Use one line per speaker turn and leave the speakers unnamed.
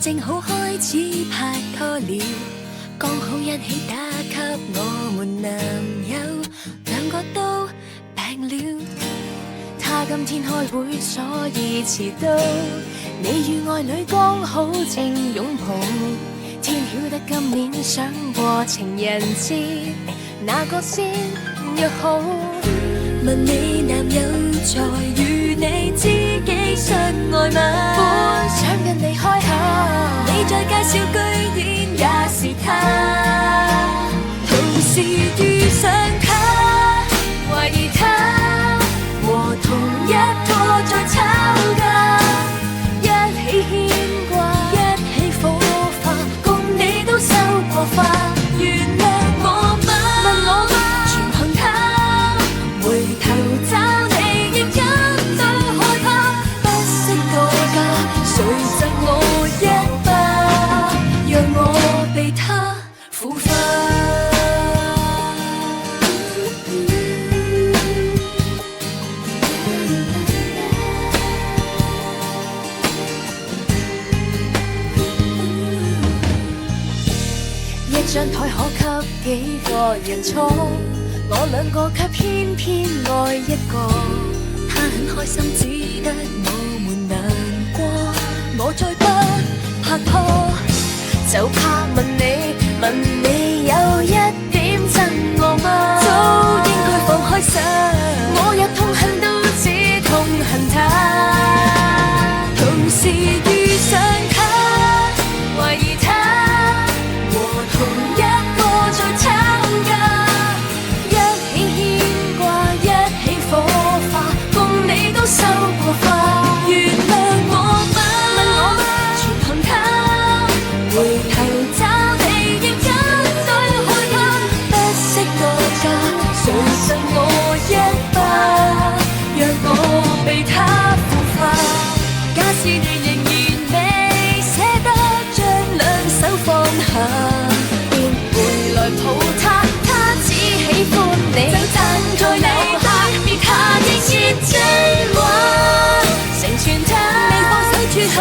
正好開始拍拖了，剛好一起打給我們男友，兩個都病了。他今天開會所以遲到，你與愛侶剛好正擁抱，天曉得今年想過情人節，哪個先約好？問你男友在與你知己相愛嗎？本想跟你開口，你再介紹居然也是他，同時遇上他，懷疑他和同一個在吵架，一起牽掛，一起火花，共你都收過花，原諒我嗎？問我嗎？全憑他，回頭找你亦感到害怕，不惜代價，誰贈我一把，讓我被他腐化。一張台可給幾個人坐，我兩個卻偏偏愛一個，他很開心只得我們難過，我再不拍拖，就怕問你有一點憎我嗎？早應該放開手，我若痛恨都只痛恨他，同時遇上他，懷疑他和同一個在吵架，一起牽掛，一起火花，共你都收過花，原諒我嗎？問我嗎？全憑他，回頭找你亦感到害怕，不惜代價，誰贈我一把，讓我被他腐化。假使你仍然未捨得將兩手放下，便回來抱他，他只喜歡你，就站在留下，別下的熱情話，成全他，未放手撮合